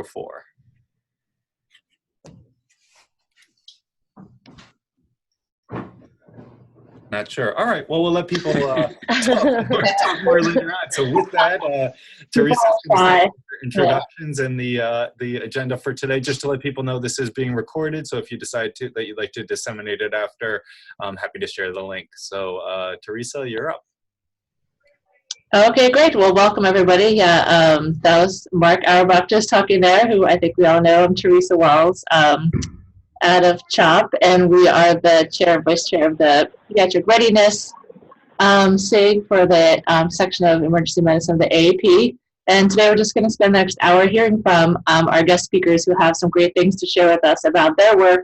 04. Not sure. All right. Well, we'll let people talk more later on. So with that, Teresa's going to start introductions and the agenda for today. Just to let people know, this is being recorded. So if you decide that you'd like to disseminate it after, I'm happy to share the link. So Teresa, you're up. Okay, great. Well, welcome everybody. Yeah, that was Mark Auerbach just talking there, who I think we all know. I'm Teresa Wells, out of CHOP, and we are the vice chair of the Pediatric Readiness SIG for the section of emergency medicine of the AAP. And today we're just going to spend the next hour hearing from our guest speakers who have some great things to share with us about their work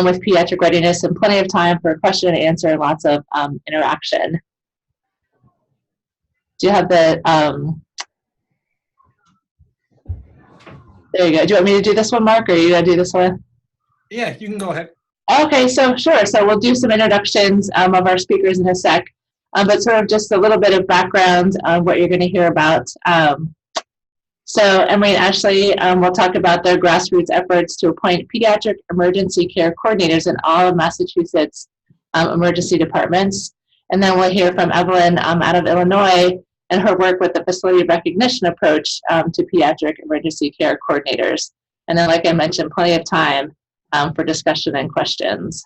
with pediatric readiness, and plenty of time for question and answer and lots of interaction. Do you have the, there you go. Do you want me to do this one, Mark, or are you going to do this one? Yeah, you can go ahead. Okay, so sure. So we'll do some introductions of our speakers in a sec, but sort of just a little bit of background on what you're going to hear about. So Emery and Ashley will talk about their grassroots efforts to appoint pediatric emergency care coordinators in all of Massachusetts emergency departments. And then we'll hear from Evelyn out of Illinois and her work with the facility recognition approach to pediatric emergency care coordinators. And then, like I mentioned, plenty of time for discussion and questions.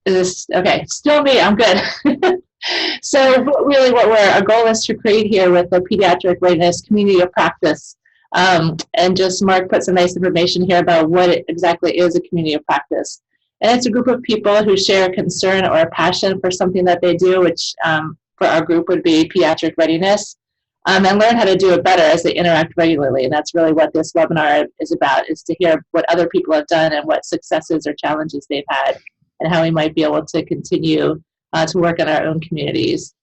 Is this, okay, still me, I'm good. So really our goal is to create here with the Pediatric Readiness Community of Practice. And just Mark put some nice information here about what it exactly is a community of practice. And it's a group of people who share a concern or a passion for something that they do, which for our group would be pediatric readiness, and learn how to do it better as they interact regularly. And that's really what this webinar is about, is to hear what other people have done and what successes or challenges they've had, and how we might be able to continue to work in our own communities.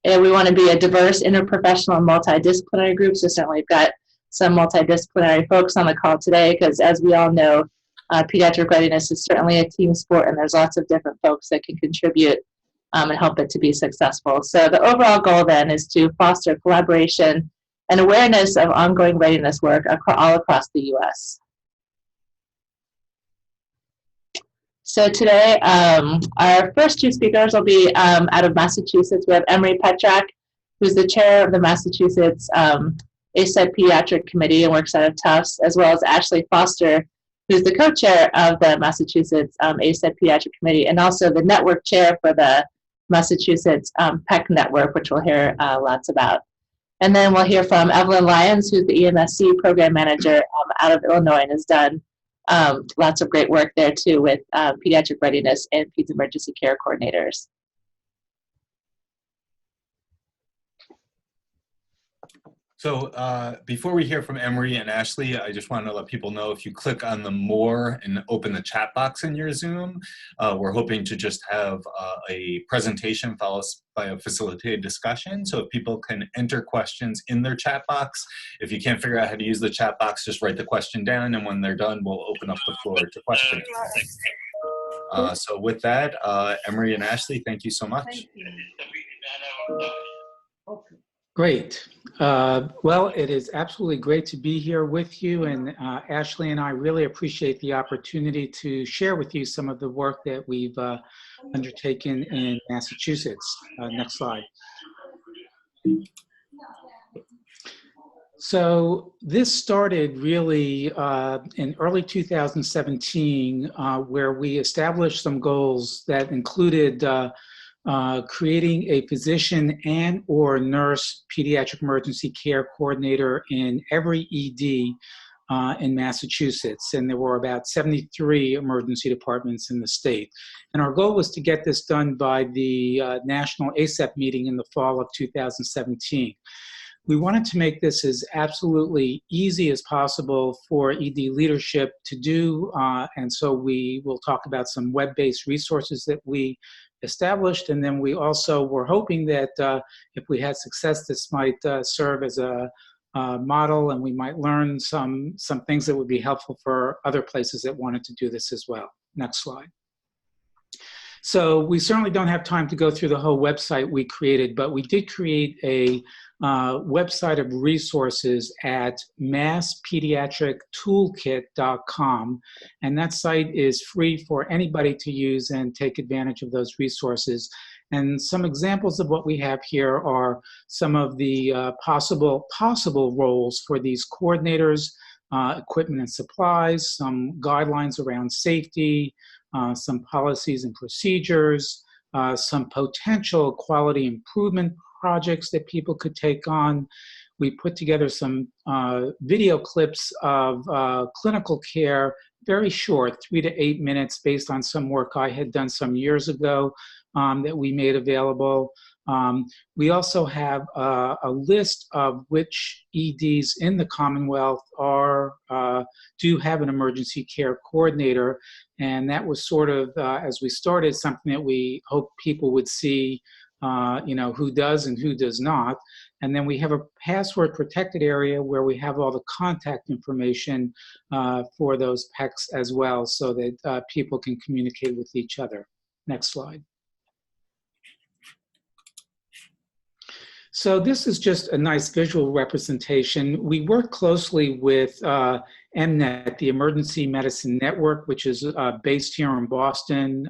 And we want to be a diverse, interprofessional, and multidisciplinary group. So certainly we've got some multidisciplinary folks on the call today, because as we all know, pediatric readiness is certainly a team sport, and there's lots of different folks that can contribute and help it to be successful. So the overall goal then is to foster collaboration and awareness of ongoing readiness work all across the U.S. So today, our first two speakers will be out of Massachusetts. We have Emery Petrak, who's the chair of the Massachusetts ACEP Pediatric Committee and works out of Tufts, as well as Ashley Foster, who's the co-chair of the Massachusetts ACEP Pediatric Committee, and also the network chair for the Massachusetts PECC network, which we'll hear lots about. And then we'll hear from Evelyn Lyons, who's the EMSC program manager out of Illinois, and has done lots of great work there too with pediatric readiness and peds emergency care coordinators. So before we hear from Emery and Ashley, I just wanted to let people know, if you click on the more and open the chat box in your Zoom, we're hoping to just have a presentation followed by a facilitated discussion. So if people can enter questions in their chat box, if you can't figure out how to use the chat box, just write the question down, and when they're done, we'll open up the floor to questions. So with that, Emery and Ashley, thank you so much. Great. Well, it is absolutely great to be here with you, and Ashley and I really appreciate the opportunity to share with you some of the work that we've undertaken in Massachusetts. Next slide. So this started really in early 2017, where we established some goals that included creating a physician and or nurse pediatric emergency care coordinator in every ED in Massachusetts. And there were about 73 emergency departments in the state. And our goal was to get this done by the National ACEP meeting in the fall of 2017. We wanted to make this as absolutely easy as possible for ED leadership to do. And so we will talk about some web-based resources that we established, and then we also were hoping that if we had success, this might serve as a model, and we might learn some things that would be helpful for other places that wanted to do this as well. Next slide. So we certainly don't have time to go through the whole website we created, but we did create a website of resources at masspediatrictoolkit.com. And that site is free for anybody to use and take advantage of those resources. And some examples of what we have here are some of the possible roles for these coordinators, equipment and supplies, some guidelines around safety, some policies and procedures, some potential quality improvement projects that people could take on. We put together some video clips of clinical care, very short, 3 to 8 minutes, based on some work I had done some years ago that we made available. We also have a list of which EDs in the Commonwealth do have an emergency care coordinator, and that was sort of, as we started, something that we hope people would see, who does and who does not. And then we have a password protected area where we have all the contact information for those PECs as well, so that people can communicate with each other. Next slide. So this is just a nice visual representation. We work closely with EMNET, the Emergency Medicine Network, which is based here in Boston,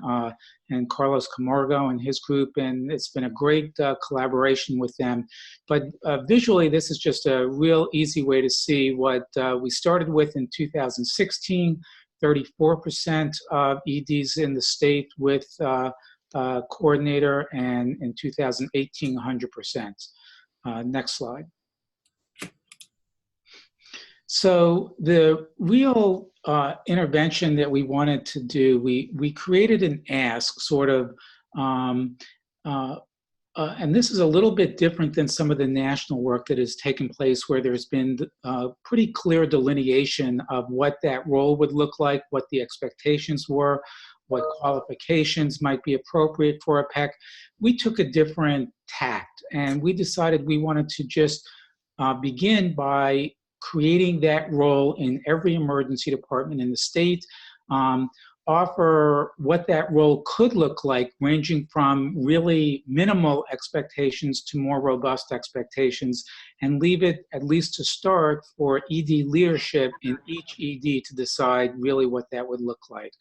and Carlos Camargo and his group, and it's been a great collaboration with them. But visually, this is just a real easy way to see what we started with in 2016, 34% of EDs in the state with coordinator, and in 2018, 100%. Next slide. So the real intervention that we wanted to do, we created an ask sort of, and this is a little bit different than some of the national work that has taken place, where there's been pretty clear delineation of what that role would look like, what the expectations were, what qualifications might be appropriate for a PEC. We took a different tact, and we decided we wanted to just begin by creating that role in every emergency department in the state, offer what that role could look like, ranging from really minimal expectations to more robust expectations, and leave it, at least to start, for ED leadership in each ED to decide really what that would look like.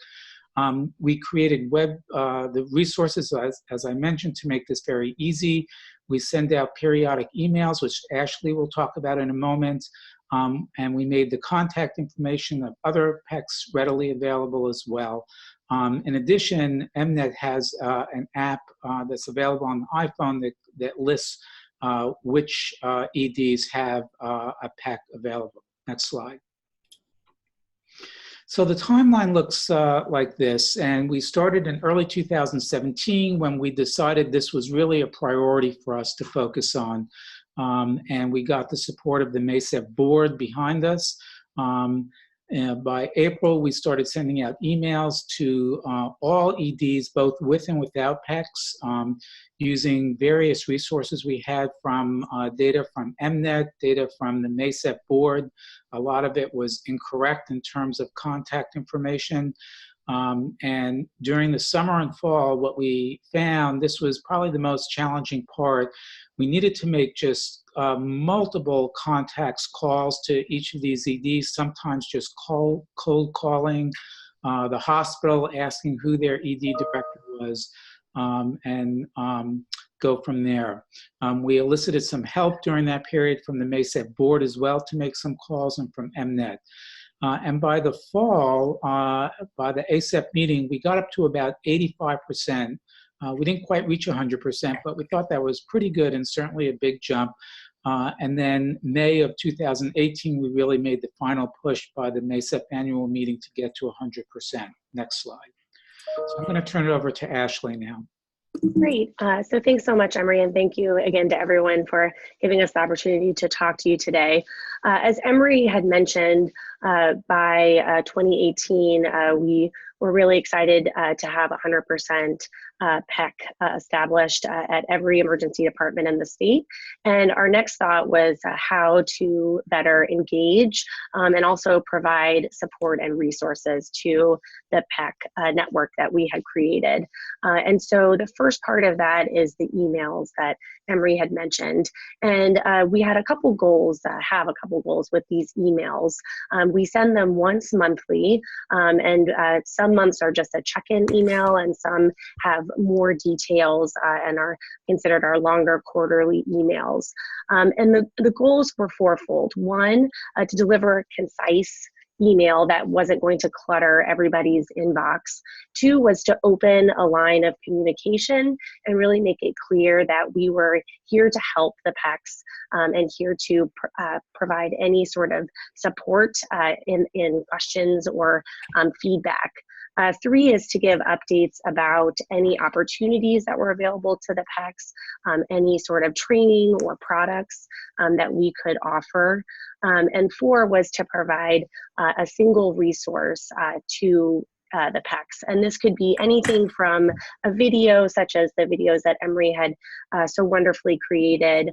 We created the resources, as I mentioned, to make this very easy. We send out periodic emails, which Ashley will talk about in a moment. And we made the contact information of other PECs readily available as well. In addition, EMNET has an app that's available on the iPhone that lists which EDs have a PEC available. Next slide. So the timeline looks like this, and we started in early 2017 when we decided this was really a priority for us to focus on. And we got the support of the MESEP board behind us. By April, we started sending out emails to all EDs, both with and without PECs, using various resources we had from data from EMNET, data from the MESEP board. A lot of it was incorrect in terms of contact information. And during the summer and fall, what we found, this was probably the most challenging part, we needed to make just multiple contacts, calls to each of these EDs, sometimes just cold calling the hospital, asking who their ED director was, and go from there. We elicited some help during that period from the MESEP board as well to make some calls, and from EMNET. And by the fall, by the ASEP meeting, we got up to about 85%. We didn't quite reach 100%, but we thought that was pretty good and certainly a big jump. And then May of 2018, we really made the final push by the MESEP annual meeting to get to 100%. Next slide. So I'm going to turn it over to Ashley now. Great. So thanks so much, Emery, and thank you again to everyone for giving us the opportunity to talk to you today. As Emery had mentioned, by 2018, we were really excited to have 100% PEC established at every emergency department in the state. And our next thought was how to better engage and also provide support and resources to the PECC network that we had created. And so the first part of that is the emails that Emery had mentioned. And we had a couple goals, have a couple goals with these emails. We send them once monthly, and some months are just a check-in email, and some have more details and are considered our longer quarterly emails. And the goals were fourfold. One, to deliver concise email that wasn't going to clutter everybody's inbox. Two was to open a line of communication and really make it clear that we were here to help the PECCs and here to provide any sort of support in questions or feedback. Three is to give updates about any opportunities that were available to the PECCs, any sort of training or products that we could offer. And four was to provide a single resource to the PECCs. And this could be anything from a video, such as the videos that Emery had so wonderfully created,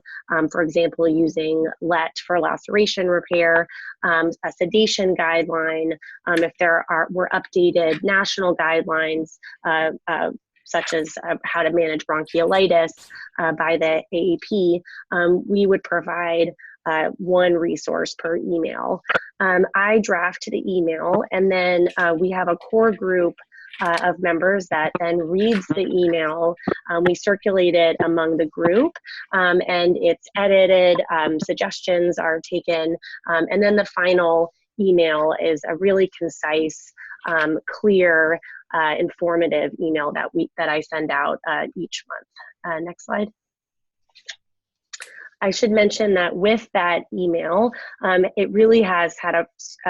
for example, using LET for laceration repair, a sedation guideline, if there were updated national guidelines, such as how to manage bronchiolitis by the AAP, we would provide one resource per email. I draft the email, and then we have a core group of members that then reads the email. We circulate it among the group, and it's edited, suggestions are taken, and then the final email is a really concise, clear, informative email that I send out each month. Next slide. I should mention that with that email, it really has had a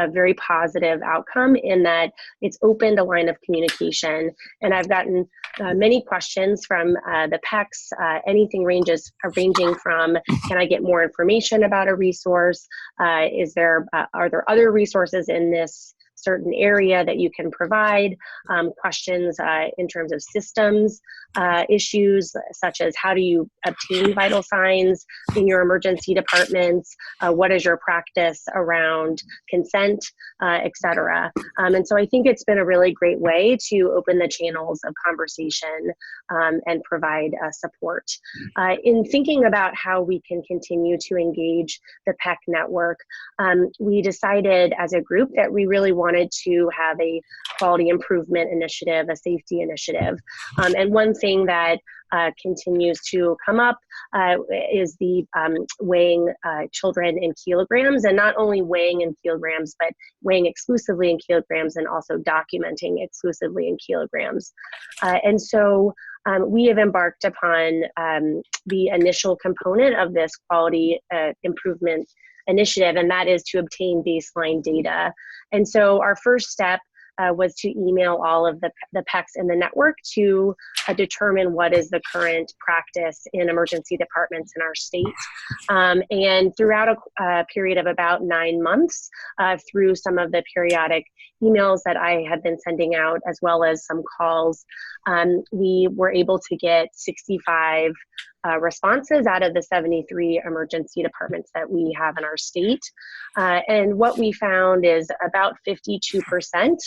very positive outcome in that it's opened a line of communication. And I've gotten many questions from the PECCs, anything ranging from, can I get more information about a resource? Are there other resources in this certain area that you can provide? Questions in terms of systems issues, such as how do you obtain vital signs in your emergency departments? What is your practice around consent, et cetera? And so I think it's been a really great way to open the channels of conversation and provide support. In thinking about how we can continue to engage the PECC network, we decided as a group that we really wanted to have a quality improvement initiative, a safety initiative. And one thing that continues to come up is the weighing children in kilograms, and not only weighing in kilograms, but weighing exclusively in kilograms and also documenting exclusively in kilograms. And so we have embarked upon the initial component of this quality improvement initiative, and that is to obtain baseline data. And so our first step was to email all of the PECCs in the network to determine what is the current practice in emergency departments in our state. And throughout a period of about 9 months, through some of the periodic emails that I have been sending out, as well as some calls, we were able to get 65 responses out of the 73 emergency departments that we have in our state. And what we found is about 52%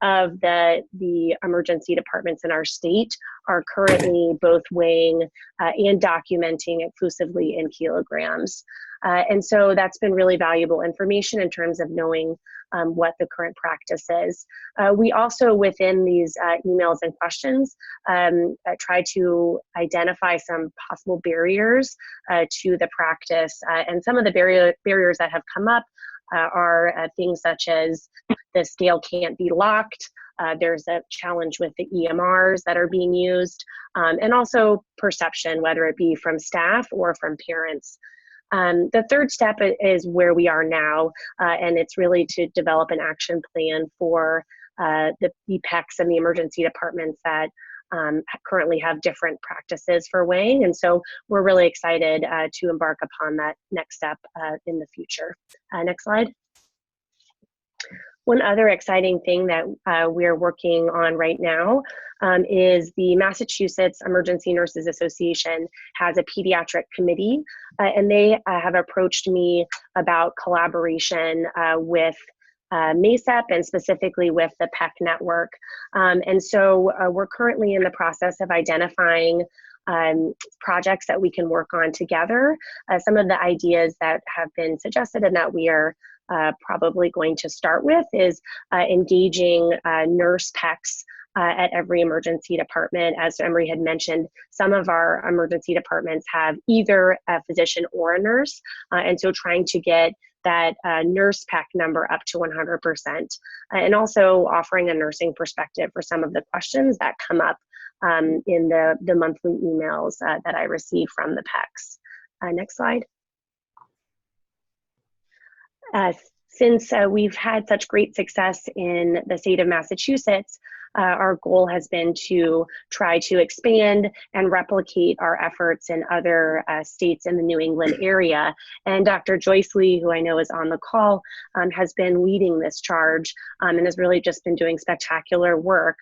of the emergency departments in our state are currently both weighing and documenting exclusively in kilograms. And so that's been really valuable information in terms of knowing what the current practice is. We also, within these emails and questions, try to identify some possible barriers to the practice. And some of the barriers that have come up are things such as the scale can't be locked. There's a challenge with the EMRs that are being used, and also perception, whether it be from staff or from parents. The third step is where we are now, and it's really to develop an action plan for the PECCs and the emergency departments that currently have different practices for weighing. And so we're really excited to embark upon that next step in the future. Next slide. One other exciting thing that we're working on right now is the Massachusetts Emergency Nurses Association has a pediatric committee, and they have approached me about collaboration with MESEP and specifically with the PECC network. And so we're currently in the process of identifying projects that we can work on together. Some of the ideas that have been suggested and that we are probably going to start with is engaging nurse PECs at every emergency department. As Emery had mentioned, some of our emergency departments have either a physician or a nurse, and so trying to get that nurse PECC number up to 100%, and also offering a nursing perspective for some of the questions that come up in the monthly emails that I receive from the PECs. Next slide. Since we've had such great success in the state of Massachusetts, our goal has been to try to expand and replicate our efforts in other states in the New England area. And Dr. Joyce Lee, who I know is on the call, has been leading this charge and has really just been doing spectacular work.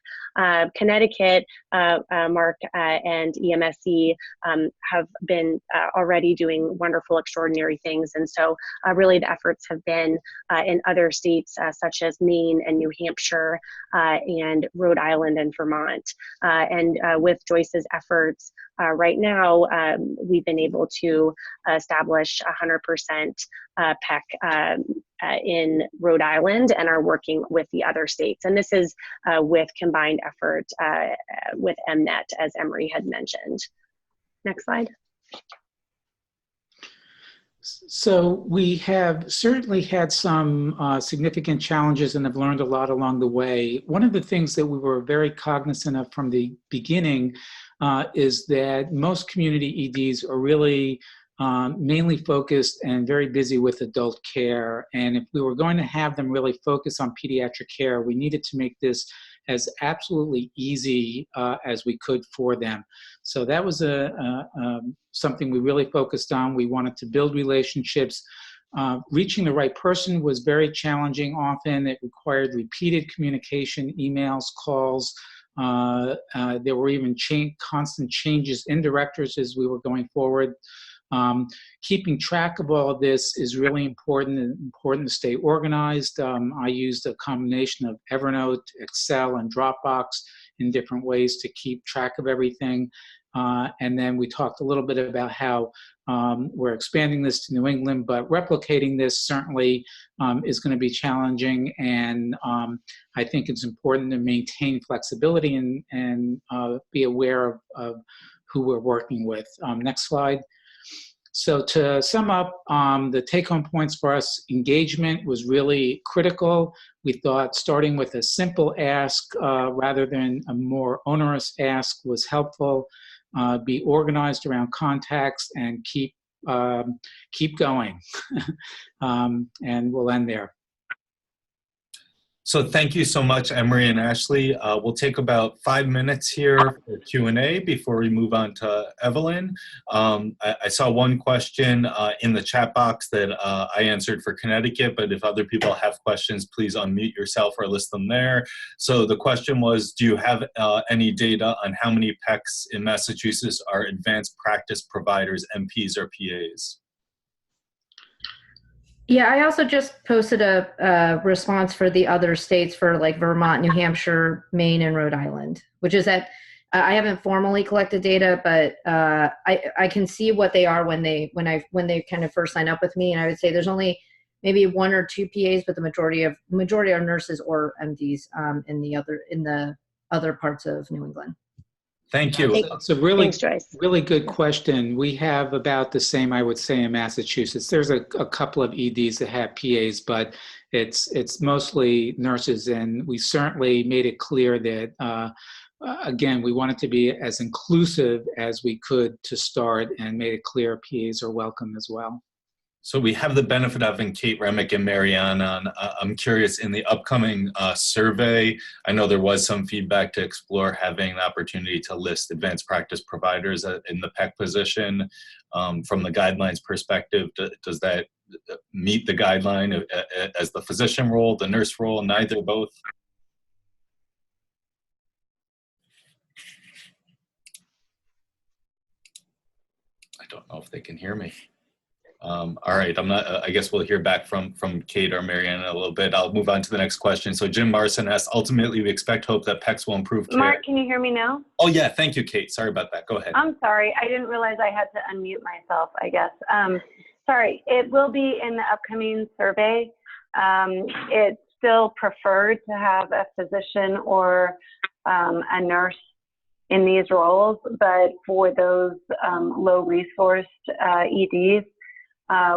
Connecticut, Mark, and EMSC have been already doing wonderful, extraordinary things. And so really the efforts have been in other states such as Maine and New Hampshire and Rhode Island and Vermont. And with Joyce's efforts right now, we've been able to establish 100% PECC in Rhode Island and are working with the other states. And this is with combined effort with MNET, as Emery had mentioned. Next slide. So we have certainly had some significant challenges and have learned a lot along the way. One of the things that we were very cognizant of from the beginning is that most community EDs are really mainly focused and very busy with adult care. And if we were going to have them really focus on pediatric care, we needed to make this as absolutely easy as we could for them. So that was something we really focused on. We wanted to build relationships. Reaching the right person was very challenging often. It required repeated communication, emails, calls. There were even constant changes in directors as we were going forward. Keeping track of all of this is really important to stay organized. I used a combination of Evernote, Excel, and Dropbox in different ways to keep track of everything. And then we talked a little bit about how we're expanding this to New England, but replicating this certainly is going to be challenging. And I think it's important to maintain flexibility and be aware of who we're working with. Next slide. So to sum up, the take-home points for us, engagement was really critical. We thought starting with a simple ask rather than a more onerous ask was helpful. Be organized around contacts and keep going. And we'll end there. So thank you so much, Emery and Ashley. We'll take about 5 minutes here for Q&A before we move on to Evelyn. I saw one question in the chat box that I answered for Connecticut, but if other people have questions, please unmute yourself or list them there. So the question was, do you have any data on how many PECs in Massachusetts are advanced practice providers, MPs, or PAs? Yeah, I also just posted a response for the other states for like Vermont, New Hampshire, Maine, and Rhode Island, which is that I haven't formally collected data, but I can see what they are when they kind of first sign up with me, and I would say there's only maybe 1 or 2 PAs, but the majority are nurses or MDs in the other parts of New England. Thank you. It's a really, Thanks, really good question. We have about the same, I would say, in Massachusetts. There's a couple of EDs that have PAs, but it's mostly nurses, and we certainly made it clear that, again, we wanted to be as inclusive as we could to start, and made it clear PAs are welcome as well. So we have the benefit of having Kate Remick and Marianne on. I'm curious, in the upcoming survey, I know there was some feedback to explore having the opportunity to list advanced practice providers in the PECC position. From the guidelines perspective, does that meet the guideline as the physician role, the nurse role, neither, both? I don't know if they can hear me. All right, I'm not. I guess we'll hear back from Kate or Marianne in a little bit. I'll move on to the next question. So Jim Marson asks, ultimately, we expect hope that PECS will improve care. Mark, can you hear me now? Oh yeah, thank you, Kate. Sorry about that. Go ahead. I'm sorry, I didn't realize I had to unmute myself, I guess. Sorry, it will be in the upcoming survey. It's still preferred to have a physician or a nurse in these roles, but for those low-resourced EDs,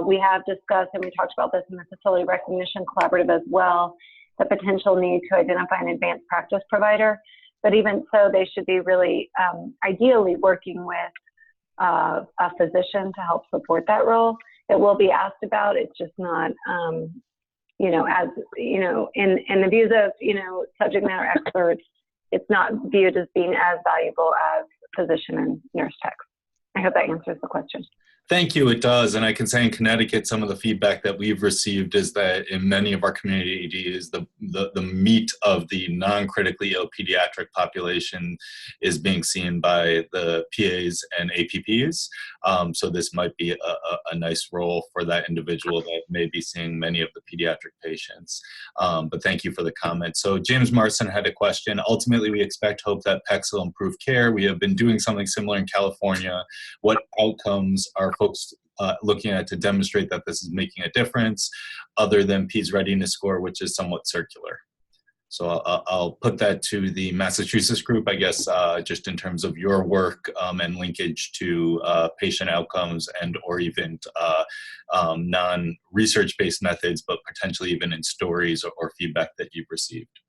we have discussed, and we talked about this in the Facility Recognition Collaborative as well, the potential need to identify an advanced practice provider. But even so, they should be really ideally working with a physician to help support that role. It will be asked about. It's just not, you know, as, you know, in the views of, you know, subject matter experts, it's not viewed as being as valuable as physician and nurse techs. I hope that answers the question. Thank you, it does. And I can say in Connecticut, some of the feedback that we've received is that in many of our community EDs, the meat of the non-critically ill pediatric population is being seen by the PAs and APPs. So this might be a nice role for that individual that may be seeing many of the pediatric patients. But thank you for the comment. So James Marson had a question. Ultimately, we expect hope that PECS will improve care. We have been doing something similar in California. What outcomes are folks looking at to demonstrate that this is making a difference other than PEDS readiness score, which is somewhat circular? So I'll put that to the Massachusetts group, I guess, just in terms of your work and linkage to patient outcomes and or even non-research-based methods, but potentially even in stories or feedback that you've received.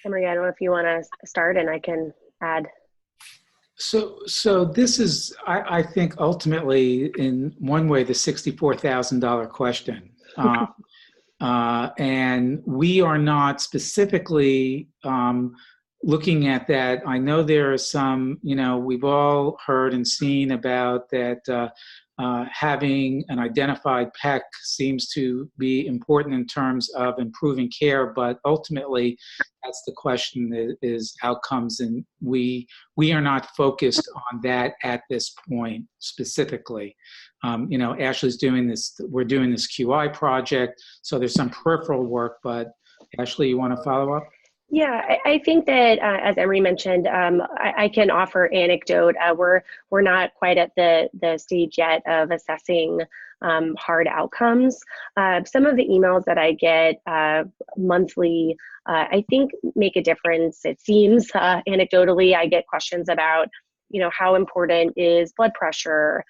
Emery, I don't know if you want to start and I can add. So this is, I think, ultimately, in one way, the $64,000 question. And we are not specifically looking at that. I know there are some, you know, we've all heard and seen about that having an identified PEC seems to be important in terms of improving care, but ultimately that's the question is outcomes, and we are not focused on that at this point specifically. You know, Ashley's doing this, we're doing this QI project, so there's some peripheral work, but Ashley, you want to follow up? Yeah, I think that as Emery mentioned, I can offer anecdote. We're not quite at the stage yet of assessing hard outcomes. Some of the emails that I get monthly, I think make a difference. It seems anecdotally, I get questions about, you know, how important is blood pressure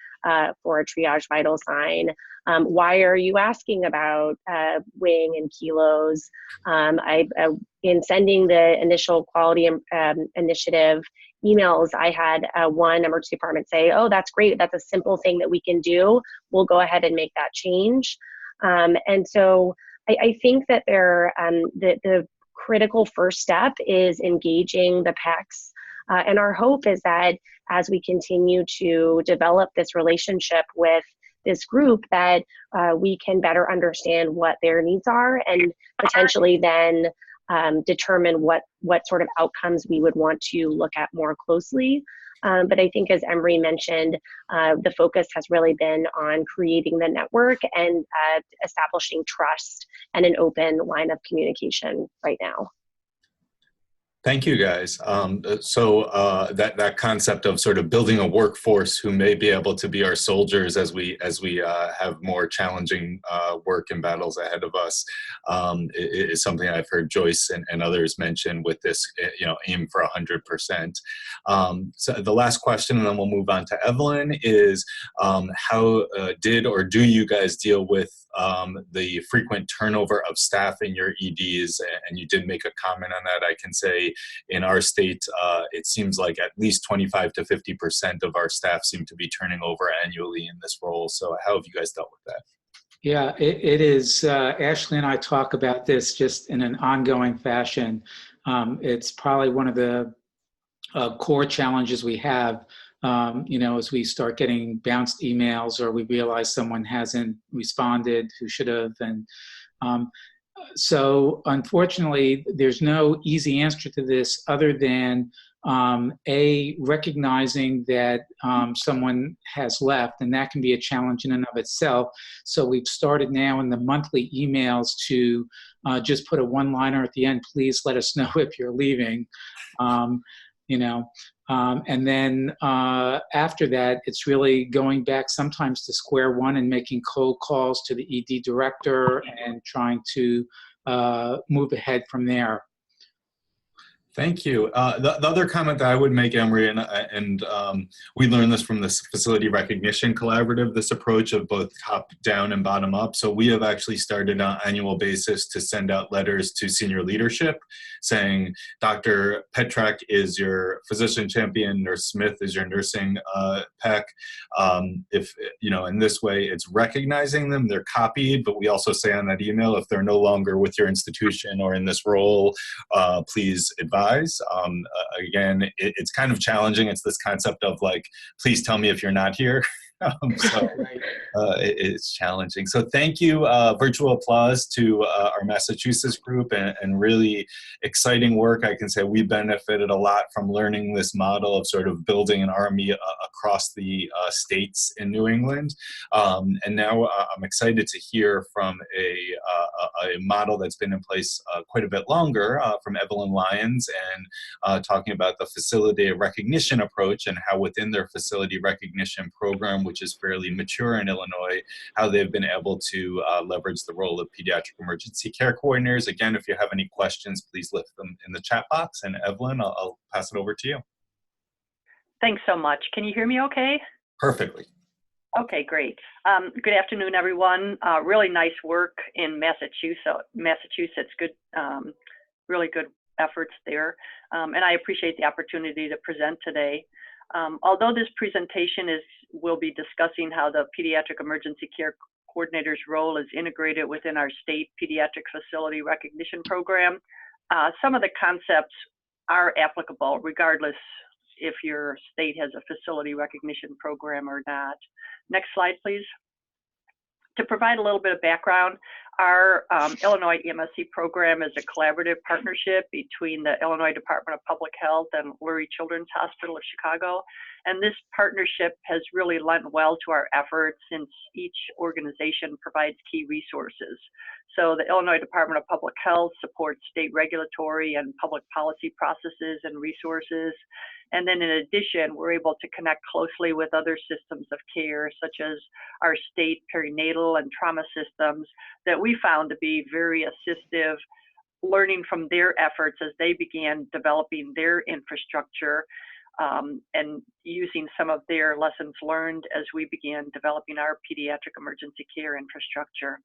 for a triage vital sign? Why are you asking about weighing in kilos? In sending the initial quality initiative emails, I had one emergency department say, oh, that's great. That's a simple thing that we can do. We'll go ahead and make that change. And so I think that the critical first step is engaging the PECs. And our hope is that as we continue to develop this relationship with this group, that we can better understand what their needs are and potentially then determine what sort of outcomes we would want to look at more closely. But I think, as Emery mentioned, the focus has really been on creating the network and establishing trust and an open line of communication right now. Thank you, guys. So that concept of sort of building a workforce who may be able to be our soldiers as we have more challenging work and battles ahead of us is something I've heard Joyce and others mention with this, you know, aim for 100%. So the last question, and then we'll move on to Evelyn, is how did or do you guys deal with the frequent turnover of staff in your EDs? And you did make a comment on that. I can say in our state, it seems like at least 25 to 50% of our staff seem to be turning over annually in this role. So how have you guys dealt with that? Yeah, it is. Ashley and I talk about this just in an ongoing fashion. It's probably one of the core challenges we have, you know, as we start getting bounced emails or we realize someone hasn't responded who should have. And So unfortunately, there's no easy answer to this other than recognizing that someone has left, and that can be a challenge in and of itself. So we've started now in the monthly emails to just put a one-liner at the end, please let us know if you're leaving, and then after that, it's really going back sometimes to square one and making cold calls to the ED director and trying to move ahead from there. Thank you. The other comment that I would make, Emery, and we learned this from this Facility Recognition Collaborative, this approach of both top down and bottom up. So we have actually started on an annual basis to send out letters to senior leadership saying, Dr. Petrack is your physician champion, Nurse Smith is your nursing PEC. If, in this way, it's recognizing them, they're copied, but we also say on that email, if they're no longer with your institution or in this role, please advise. Again, it's kind of challenging. It's this concept of like, please tell me if you're not here. It's challenging. So thank you. Virtual applause to our Massachusetts group and really exciting work. I can say we benefited a lot from learning this model of sort of building an army across the states in New England. And now I'm excited to hear from a model that's been in place quite a bit longer from Evelyn Lyons and talking about the facility recognition approach and how within their facility recognition program, which is fairly mature in Illinois, how they've been able to leverage the role of pediatric emergency care coordinators. Again, if you have any questions, please lift them in the chat box. And Evelyn, I'll pass it over to you. Thanks so much. Can you hear me okay? Perfectly. Okay, great. Good afternoon, everyone. Really nice work in Massachusetts. Good, really good efforts there. And I appreciate the opportunity to present today. Although this presentation will be discussing how the Pediatric Emergency Care Coordinator's role is integrated within our state pediatric facility recognition program, some of the concepts are applicable regardless if your state has a facility recognition program or not. Next slide, please. To provide a little bit of background, our Illinois EMSC program is a collaborative partnership between the Illinois Department of Public Health and Lurie Children's Hospital of Chicago. And this partnership has really lent well to our efforts since each organization provides key resources. So the Illinois Department of Public Health supports state regulatory and public policy processes and resources. And then in addition, we're able to connect closely with other systems of care, such as our state perinatal and trauma systems that we found to be very assistive, learning from their efforts as they began developing their infrastructure and using some of their lessons learned as we began developing our pediatric emergency care infrastructure.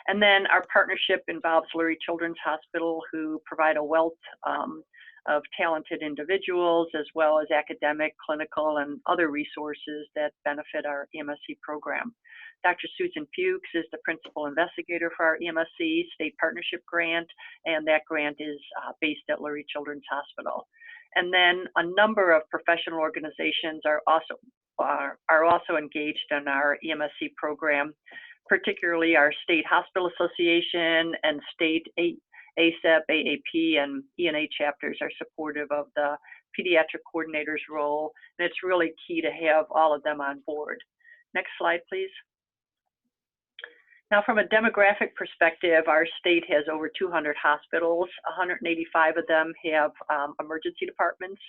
And then our partnership involves Lurie Children's Hospital, who provide a wealth of talented individuals, as well as academic, clinical, and other resources that benefit our EMSC program. Dr. Susan Fuchs is the principal investigator for our EMSC state partnership grant, and that grant is based at Lurie Children's Hospital. And then a number of professional organizations are also engaged in our EMSC program, particularly our State Hospital Association and State ACEP, AAP, and ENA chapters are supportive of the pediatric coordinator's role, and it's really key to have all of them on board. Next slide, please. Now, from a demographic perspective, our state has over 200 hospitals. 185 of them have emergency departments,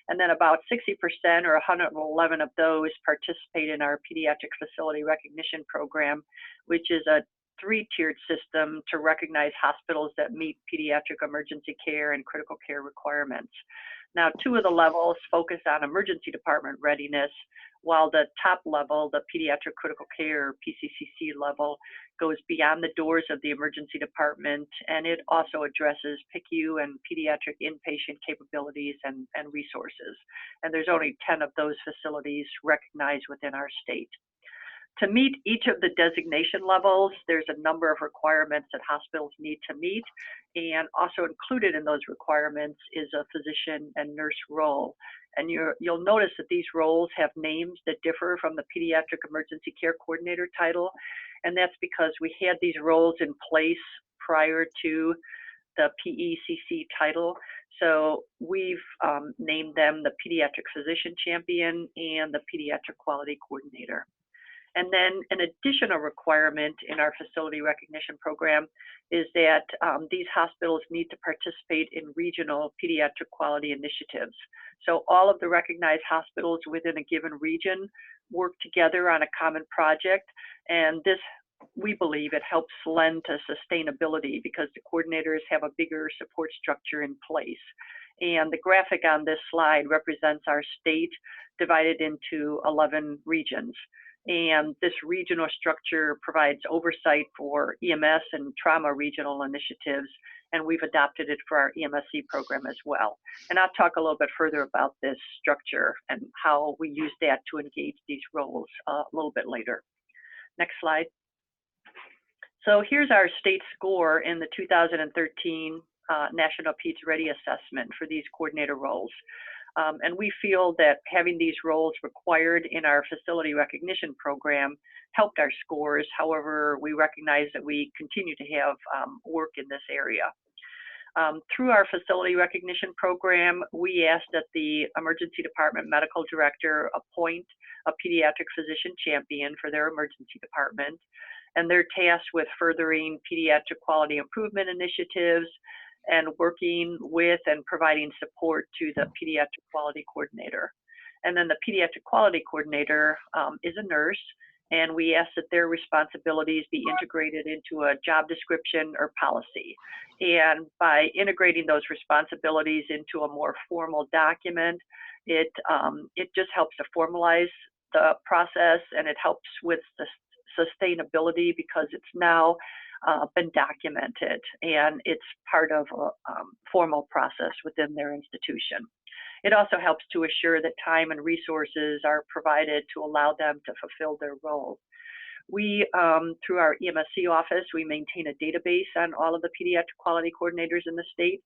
and then about 60% or 111 of those participate in our pediatric facility recognition program, which is a three-tiered system to recognize hospitals that meet pediatric emergency care and critical care requirements. Now, two of the levels focus on emergency department readiness, while the top level, the pediatric critical care, PCCC level, goes beyond the doors of the emergency department, and it also addresses PICU and pediatric inpatient capabilities and resources. And there's only 10 of those facilities recognized within our state. To meet each of the designation levels, there's a number of requirements that hospitals need to meet, and also included in those requirements is a physician and nurse role. And you'll notice that these roles have names that differ from the pediatric emergency care coordinator title, and that's because we had these roles in place prior to the PECC title. So we've named them the Pediatric Physician Champion and the Pediatric Quality Coordinator. And then an additional requirement in our facility recognition program is that these hospitals need to participate in regional pediatric quality initiatives. So all of the recognized hospitals within a given region work together on a common project, and this, we believe, it helps lend to sustainability because the coordinators have a bigger support structure in place. And the graphic on this slide represents our state divided into 11 regions. And this regional structure provides oversight for EMS and trauma regional initiatives, and we've adopted it for our EMSC program as well. And I'll talk a little bit further about this structure and how we use that to engage these roles a little bit later. Next slide. So here's our state score in the 2013 National PEDS Ready Assessment for these coordinator roles. And we feel that having these roles required in our facility recognition program helped our scores. However, we recognize that we continue to have work in this area. Through our facility recognition program, we asked that the emergency department medical director appoint a pediatric physician champion for their emergency department, and they're tasked with furthering pediatric quality improvement initiatives and working with and providing support to the pediatric quality coordinator. And then the pediatric quality coordinator is a nurse, and we ask that their responsibilities be integrated into a job description or policy. And by integrating those responsibilities into a more formal document, it just helps to formalize the process, and it helps with the sustainability because it's now been documented and it's part of a formal process within their institution. It also helps to assure that time and resources are provided to allow them to fulfill their role. We, through our EMSC office, we maintain a database on all of the pediatric quality coordinators in the state.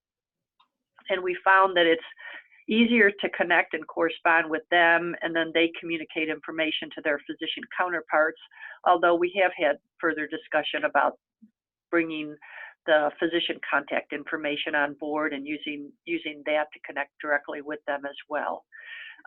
And we found that it's easier to connect and correspond with them, and then they communicate information to their physician counterparts, although we have had further discussion about bringing the physician contact information on board and using that to connect directly with them as well.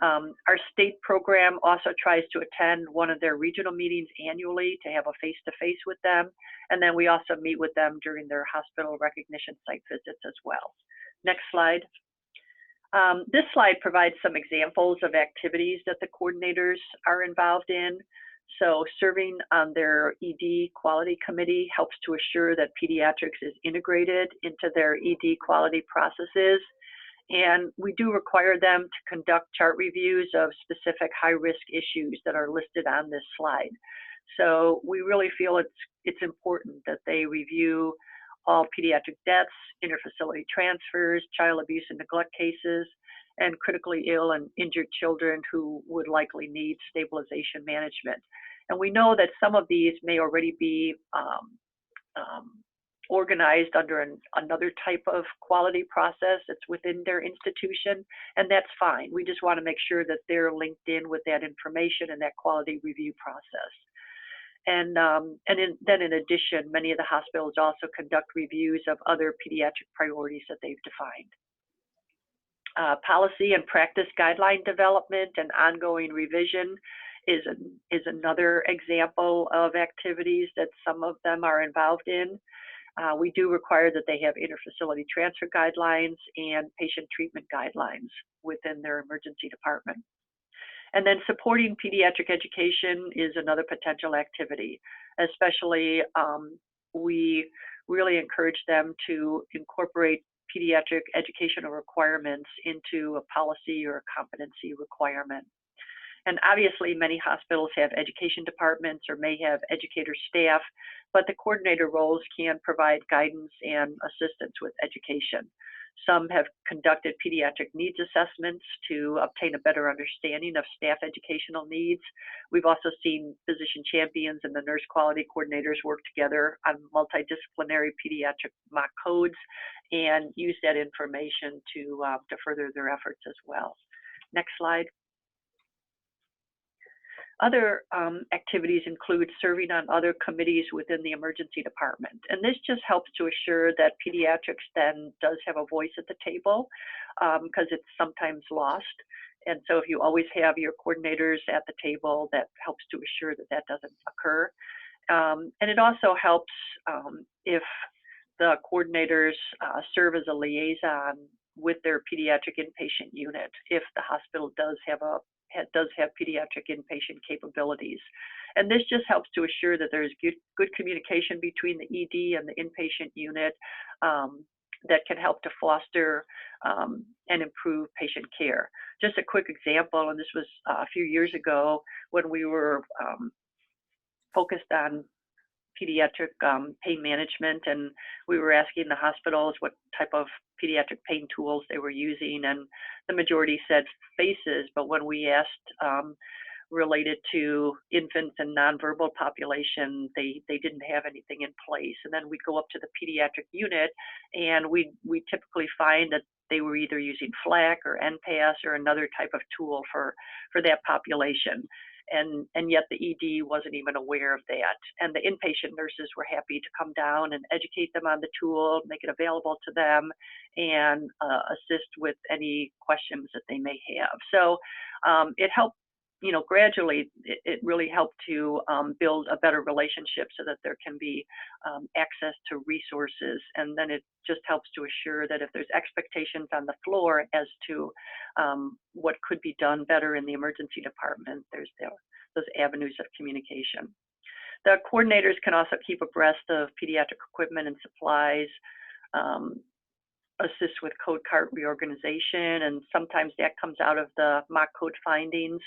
Our state program also tries to attend one of their regional meetings annually to have a face-to-face with them, and then we also meet with them during their hospital recognition site visits as well. Next slide. This slide provides some examples of activities that the coordinators are involved in. So serving on their ED quality committee helps to assure that pediatrics is integrated into their ED quality processes. And we do require them to conduct chart reviews of specific high-risk issues that are listed on this slide. So we really feel it's important that they review all pediatric deaths, interfacility transfers, child abuse and neglect cases, and critically ill and injured children who would likely need stabilization management. And we know that some of these may already be organized under another type of quality process that's within their institution, and that's fine. We just want to make sure that they're linked in with that information and that quality review process. And then in addition, many of the hospitals also conduct reviews of other pediatric priorities that they've defined. Policy and practice guideline development and ongoing revision is another example of activities that some of them are involved in. We do require that they have interfacility transfer guidelines and patient treatment guidelines within their emergency department. And then supporting pediatric education is another potential activity. Especially, we really encourage them to incorporate pediatric educational requirements into a policy or a competency requirement. And obviously, many hospitals have education departments or may have educator staff, but the coordinator roles can provide guidance and assistance with education. Some have conducted pediatric needs assessments to obtain a better understanding of staff educational needs. We've also seen physician champions and the nurse quality coordinators work together on multidisciplinary pediatric mock codes and use that information to further their efforts as well. Next slide. Other activities include serving on other committees within the emergency department. And this just helps to assure that pediatrics then does have a voice at the table, because it's sometimes lost. And so if you always have your coordinators at the table, that helps to assure that that doesn't occur. And it also helps if the coordinators serve as a liaison with their pediatric inpatient unit, if the hospital does have pediatric inpatient capabilities. And this just helps to assure that there's good communication between the ED and the inpatient unit that can help to foster and improve patient care. Just a quick example, and this was a few years ago when we were focused on pediatric pain management, and we were asking the hospitals what type of pediatric pain tools they were using, and the majority said FACES, but when we asked related to infants and nonverbal population, they didn't have anything in place. And then we'd go up to the pediatric unit, and we typically find that they were either using FLAC or NPAS or another type of tool for that population. And yet the ED wasn't even aware of that. And the inpatient nurses were happy to come down and educate them on the tool, make it available to them, and assist with any questions that they may have. So it helped, gradually, it really helped to build a better relationship so that there can be access to resources. And then it just helps to assure that if there's expectations on the floor as to what could be done better in the emergency department, there's those avenues of communication. The coordinators can also keep abreast of pediatric equipment and supplies, assist with code cart reorganization, and sometimes that comes out of the mock code findings,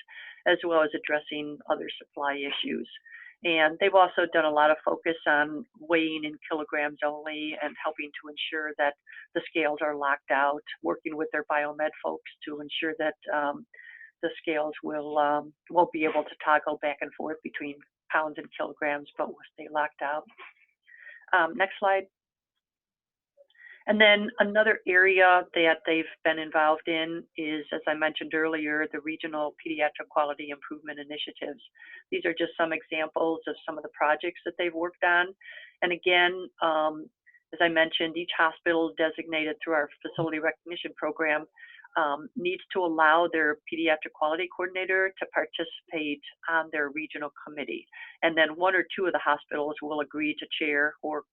as well as addressing other supply issues. And they've also done a lot of focus on weighing in kilograms only and helping to ensure that the scales are locked out, working with their biomed folks to ensure that the scales won't be able to toggle back and forth between pounds and kilograms, but will stay locked out. Next slide. And then another area that they've been involved in is, as I mentioned earlier, the regional pediatric quality improvement initiatives. These are just some examples of some of the projects that they've worked on. And again, as I mentioned, each hospital designated through our facility recognition program needs to allow their pediatric quality coordinator to participate on their regional committee. And then one or two of the hospitals will agree to chair or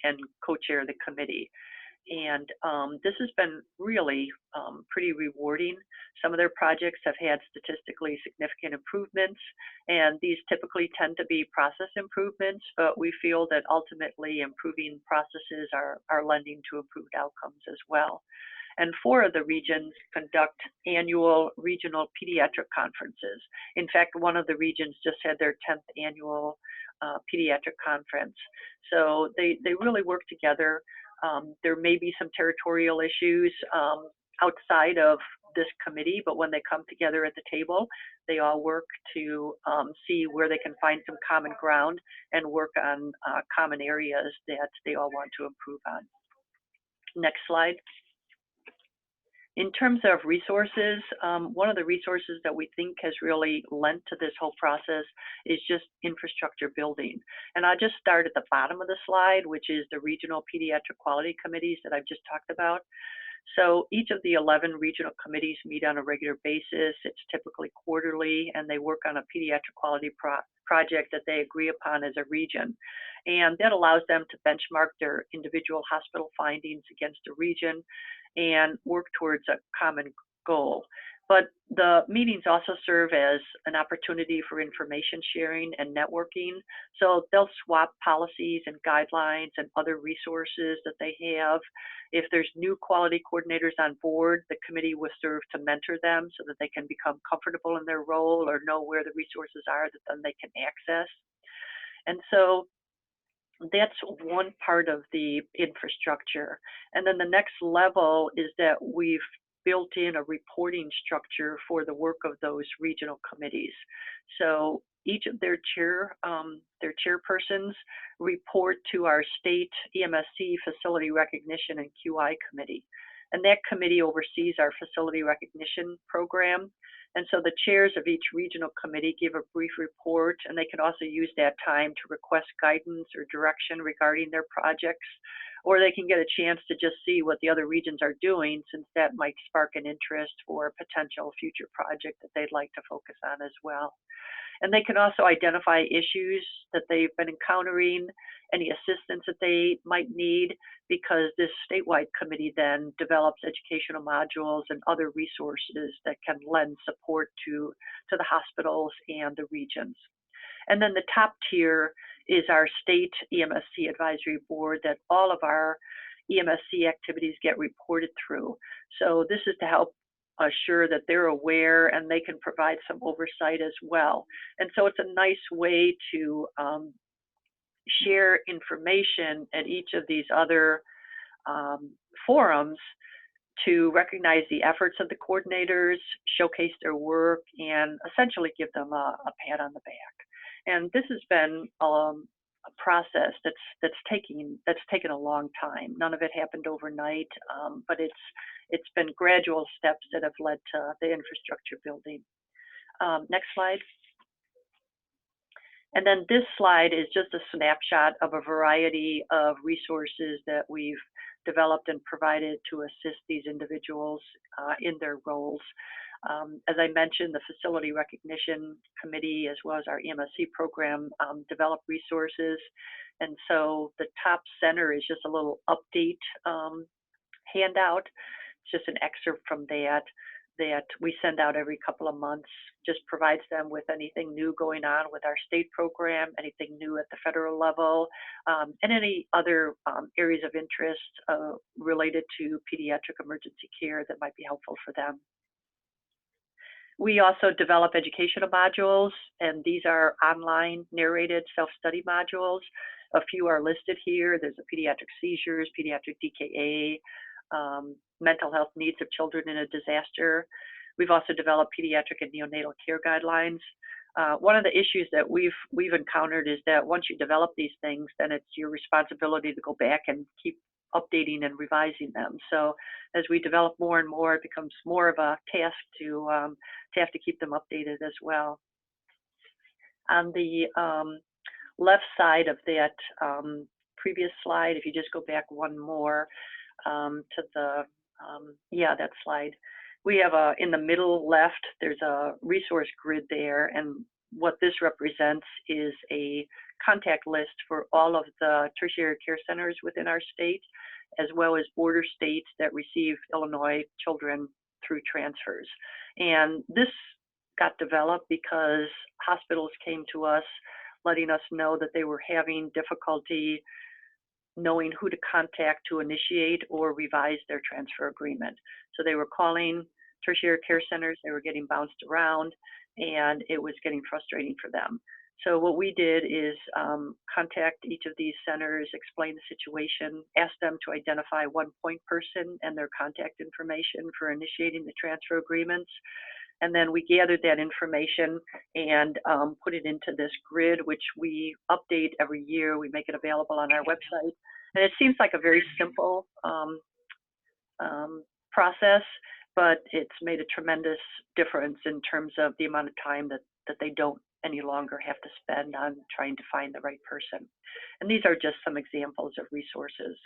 and co-chair the committee. And this has been really pretty rewarding. Some of their projects have had statistically significant improvements, and these typically tend to be process improvements, but we feel that ultimately improving processes are lending to improved outcomes as well. And 4 of the regions conduct annual regional pediatric conferences. In fact, one of the regions just had their 10th annual pediatric conference. So they really work together. There may be some territorial issues outside of this committee, but when they come together at the table, they all work to see where they can find some common ground and work on common areas that they all want to improve on. Next slide. In terms of resources, one of the resources that we think has really lent to this whole process is just infrastructure building. And I'll just start at the bottom of the slide, which is the regional pediatric quality committees that I've just talked about. So each of the 11 regional committees meet on a regular basis. It's typically quarterly, and they work on a pediatric quality project that they agree upon as a region. And that allows them to benchmark their individual hospital findings against a region and work towards a common goal. But the meetings also serve as an opportunity for information sharing and networking. So they'll swap policies and guidelines and other resources that they have. If there's new quality coordinators on board, the committee will serve to mentor them so that they can become comfortable in their role or know where the resources are that then they can access. And so that's one part of the infrastructure. And then the next level is that we've built in a reporting structure for the work of those regional committees. So each of their chairpersons report to our state EMSC facility recognition and QI committee. And that committee oversees our facility recognition program. And so the chairs of each regional committee give a brief report, and they can also use that time to request guidance or direction regarding their projects, or they can get a chance to just see what the other regions are doing, since that might spark an interest for a potential future project that they'd like to focus on as well. And they can also identify issues that they've been encountering, any assistance that they might need, because this statewide committee then develops educational modules and other resources that can lend support to the hospitals and the regions. And then the top tier is our state EMSC advisory board that all of our EMSC activities get reported through. So this is to help assure that they're aware, and they can provide some oversight as well. And so it's a nice way to share information at each of these other forums to recognize the efforts of the coordinators, showcase their work, and essentially give them a pat on the back. And this has been a process that's taken a long time. None of it happened overnight, but it's been gradual steps that have led to the infrastructure building. Next slide. And then this slide is just a snapshot of a variety of resources that we've developed and provided to assist these individuals in their roles. As I mentioned, the Facility Recognition Committee, as well as our EMSC program, develop resources. And so the top center is just a little update handout. It's just an excerpt from that we send out every couple of months. Just provides them with anything new going on with our state program, anything new at the federal level, and any other areas of interest related to pediatric emergency care that might be helpful for them. We also develop educational modules, and these are online narrated self-study modules. A few are listed here. There's a pediatric seizures, pediatric DKA, mental health needs of children in a disaster. We've also developed pediatric and neonatal care guidelines. One of the issues that we've encountered is that once you develop these things, then it's your responsibility to go back and keep updating and revising them. So as we develop more and more, it becomes more of a task to have to keep them updated as well. On the left side of that previous slide, if you just go back one more to the, that slide. We have in the middle left, there's a resource grid there, and what this represents is a contact list for all of the tertiary care centers within our state, as well as border states that receive Illinois children through transfers. And this got developed because hospitals came to us letting us know that they were having difficulty knowing who to contact to initiate or revise their transfer agreement. So they were calling tertiary care centers, they were getting bounced around, and it was getting frustrating for them. So what we did is contact each of these centers, explain the situation, ask them to identify one point person and their contact information for initiating the transfer agreements. And then we gathered that information and put it into this grid, which we update every year. We make it available on our website. And it seems like a very simple process, but it's made a tremendous difference in terms of the amount of time that they don't any longer have to spend on trying to find the right person. And these are just some examples of resources.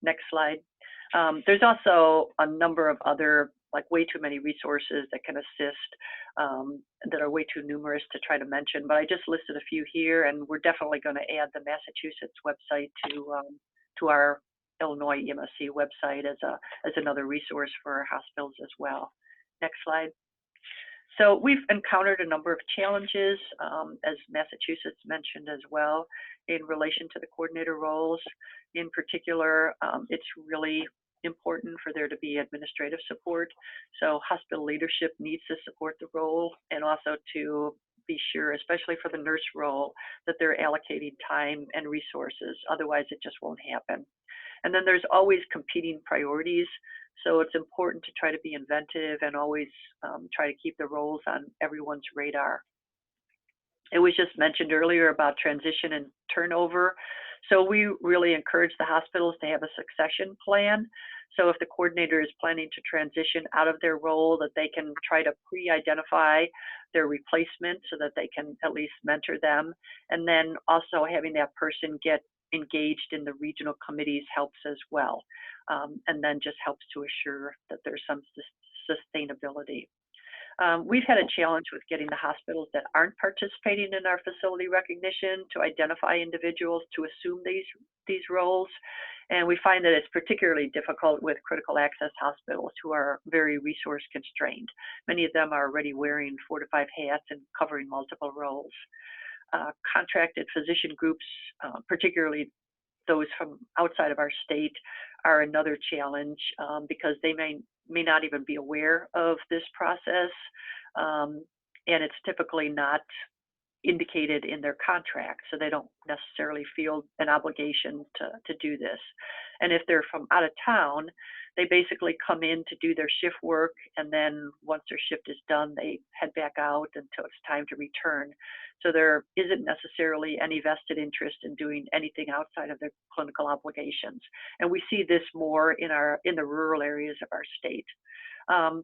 Next slide. There's also a number of other, like way too many resources that can assist that are way too numerous to try to mention, but I just listed a few here, and we're definitely going to add the Massachusetts website to our Illinois EMSC website as another resource for our hospitals as well. Next slide. So we've encountered a number of challenges, as Massachusetts mentioned as well, in relation to the coordinator roles. In particular, it's really important for there to be administrative support. So hospital leadership needs to support the role, and also to be sure, especially for the nurse role, that they're allocating time and resources. Otherwise, it just won't happen. And then there's always competing priorities. So it's important to try to be inventive and always try to keep the roles on everyone's radar. It was just mentioned earlier about transition and turnover. So we really encourage the hospitals to have a succession plan. So if the coordinator is planning to transition out of their role, that they can try to pre-identify their replacement so that they can at least mentor them. And then also having that person get engaged in the regional committees helps as well. And then just helps to assure that there's some sustainability. We've had a challenge with getting the hospitals that aren't participating in our facility recognition to identify individuals to assume these roles. And we find that it's particularly difficult with critical access hospitals who are very resource constrained. Many of them are already wearing 4 to 5 hats and covering multiple roles. Contracted physician groups, particularly those from outside of our state, are another challenge because they may not even be aware of this process, and it's typically not indicated in their contract, so they don't necessarily feel an obligation to do this. And if they're from out of town, they basically come in to do their shift work, and then once their shift is done, they head back out until it's time to return. So there isn't necessarily any vested interest in doing anything outside of their clinical obligations. And we see this more in the rural areas of our state.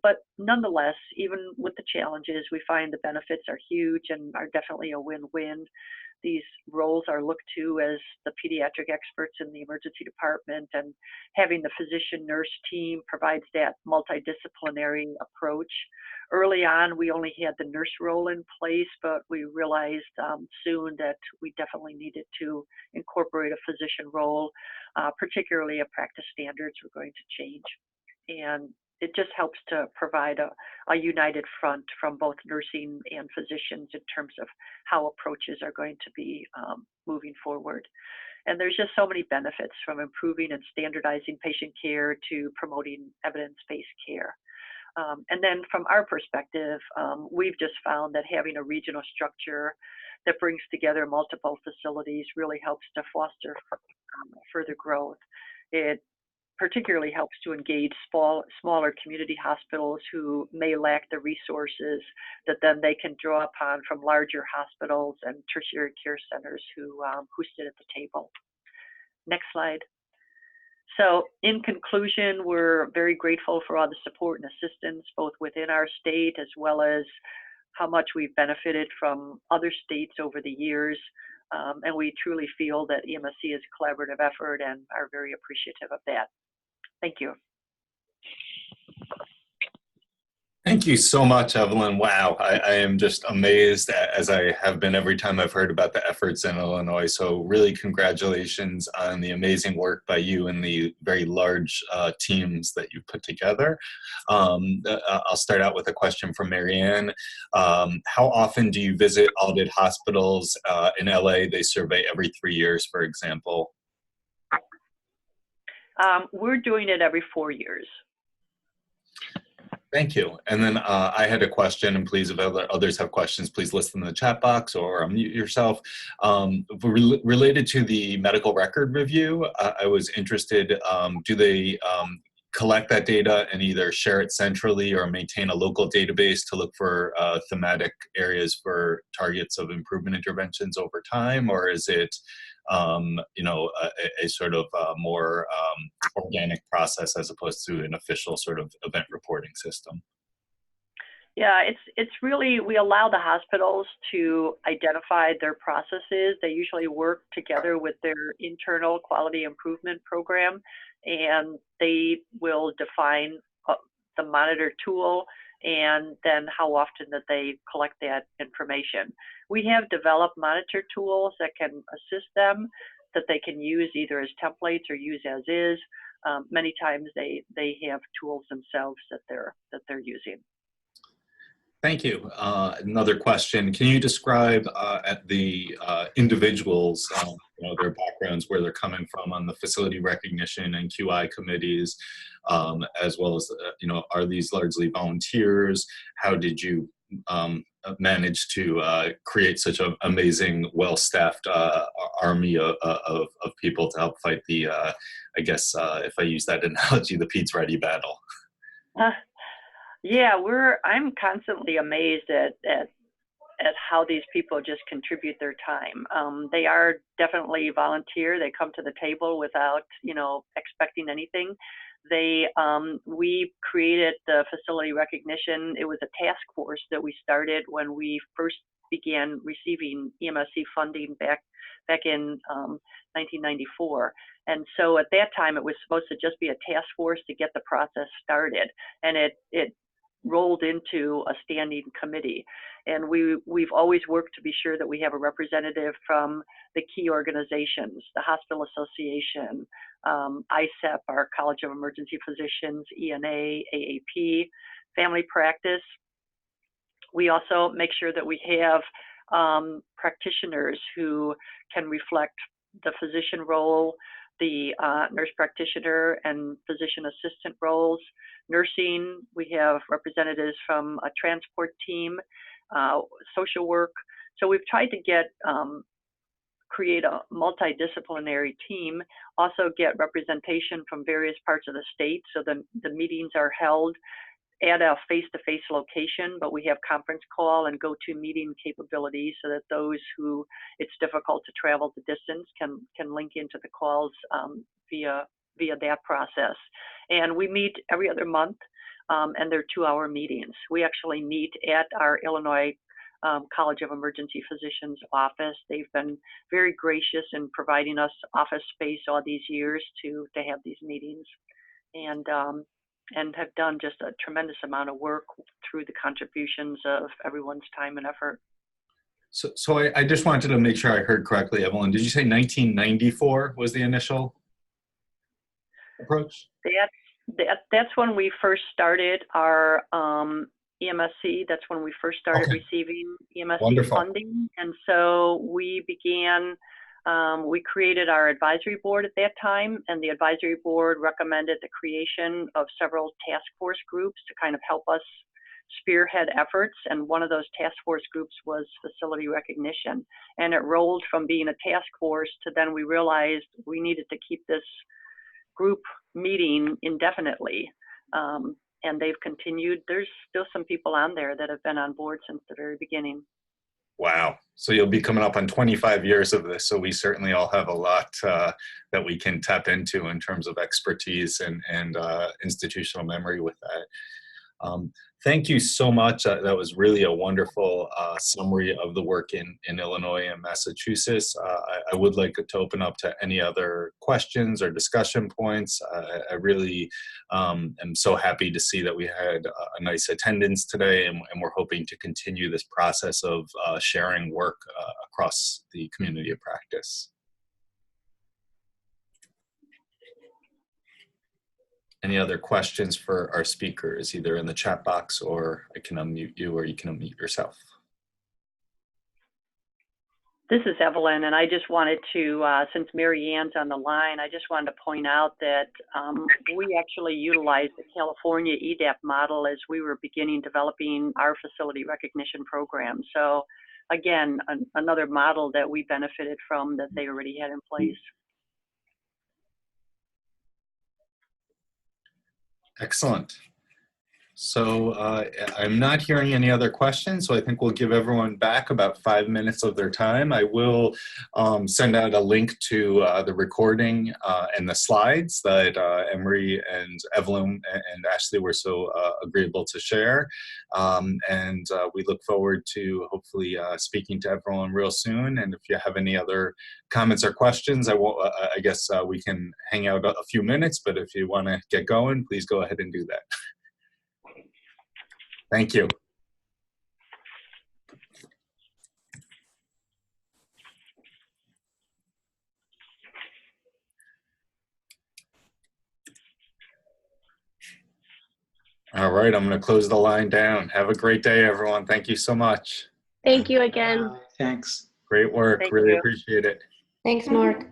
But nonetheless, even with the challenges, we find the benefits are huge and are definitely a win-win. These roles are looked to as the pediatric experts in the emergency department, and having the physician-nurse team provides that multidisciplinary approach. Early on, we only had the nurse role in place, but we realized soon that we definitely needed to incorporate a physician role, particularly a practice standards were going to change. And it just helps to provide a united front from both nursing and physicians in terms of how approaches are going to be moving forward. And there's just so many benefits, from improving and standardizing patient care to promoting evidence-based care. And then from our perspective, we've just found that having a regional structure that brings together multiple facilities really helps to foster further growth. It particularly helps to engage smaller community hospitals who may lack the resources that then they can draw upon from larger hospitals and tertiary care centers who sit at the table. Next slide. So in conclusion, we're very grateful for all the support and assistance, both within our state as well as how much we've benefited from other states over the years. And we truly feel that EMSC is a collaborative effort and are very appreciative of that. Thank you. Thank you so much, Evelyn. Wow, I am just amazed, as I have been every time I've heard about the efforts in Illinois. So really congratulations on the amazing work by you and the very large teams that you've put together. I'll start out with a question from Marianne. How often do you visit audited hospitals in LA? They survey every 3 years, for example. We're doing it every 4 years. Thank you. And then I had a question, and please, if others have questions, please list them in the chat box or unmute yourself. Related to the medical record review, I was interested, do they collect that data and either share it centrally or maintain a local database to look for thematic areas for targets of improvement interventions over time? Or is it a sort of more organic process as opposed to an official sort of event reporting system? Yeah, it's really, we allow the hospitals to identify their processes. They usually work together with their internal quality improvement program, and they will define the monitor tool and then how often that they collect that information. We have developed monitor tools that can assist them, that they can use either as templates or use as is. Many times they have tools themselves that they're using. Thank you. Another question. Can you describe at the individuals, their backgrounds, where they're coming from on the facility recognition and QI committees, as well as, are these largely volunteers? How did you manage to create such an amazing, well-staffed army of people to help fight the, I guess, if I use that analogy, the PEDS ready battle? Yeah, I'm constantly amazed at at how these people just contribute their time. They are definitely volunteer. They come to the table without, you know, expecting anything. We created the facility recognition. It was a task force that we started when we first began receiving EMSC funding back in 1994. And so at that time, it was supposed to just be a task force to get the process started. And it rolled into a standing committee. And we've always worked to be sure that we have a representative from the key organizations, the Hospital Association, ISEP, our College of Emergency Physicians, ENA, AAP, Family Practice. We also make sure that we have practitioners who can reflect the physician role, the nurse practitioner and physician assistant roles. Nursing, we have representatives from a transport team, social work. So we've tried to create a multidisciplinary team, also get representation from various parts of the state. So the meetings are held at a face-to-face location, but we have conference call and go-to meeting capabilities so that those who it's difficult to travel the distance can link into the calls via that process. And we meet every other month, and they're 2-hour meetings. We actually meet at our Illinois College of Emergency Physicians office. They've been very gracious in providing us office space all these years to have these meetings, and have done just a tremendous amount of work through the contributions of everyone's time and effort. So I just wanted to make sure I heard correctly, Evelyn. Did you say 1994 was the initial approach? That's when we first started our EMSC. That's when we first started receiving EMSC funding. And so we began, we created our advisory board at that time, and the advisory board recommended the creation of several task force groups to kind of help us spearhead efforts. And one of those task force groups was facility recognition. And it rolled from being a task force to then we realized we needed to keep this group meeting indefinitely. And they've continued. There's still some people on there that have been on board since the very beginning. Wow. So you'll be coming up on 25 years of this. So we certainly all have a lot that we can tap into in terms of expertise and institutional memory with that. Thank you so much. That was really a wonderful summary of the work in Illinois and Massachusetts. I would like to open up to any other questions or discussion points. I really am so happy to see that we had a nice attendance today, and we're hoping to continue this process of sharing work across the community of practice. Any other questions for our speakers, either in the chat box, or I can unmute you, or you can unmute yourself. This is Evelyn, and I just wanted to, since Mary Ann's on the line, I just wanted to point out that we actually utilized the California EDAP model as we were beginning developing our facility recognition program. So again, another model that we benefited from that they already had in place. Excellent. So I'm not hearing any other questions, so I think we'll give everyone back about 5 minutes of their time. I will send out a link to the recording and the slides that Emery and Evelyn and Ashley were so agreeable to share. And we look forward to hopefully speaking to everyone real soon. And if you have any other comments or questions, I guess we can hang out a few minutes, but if you want to get going, please go ahead and do that. Thank you. All right, I'm going to close the line down. Have a great day, everyone. Thank you so much. Thank you again. Thanks. Great work. Really appreciate it. Thanks, Mark.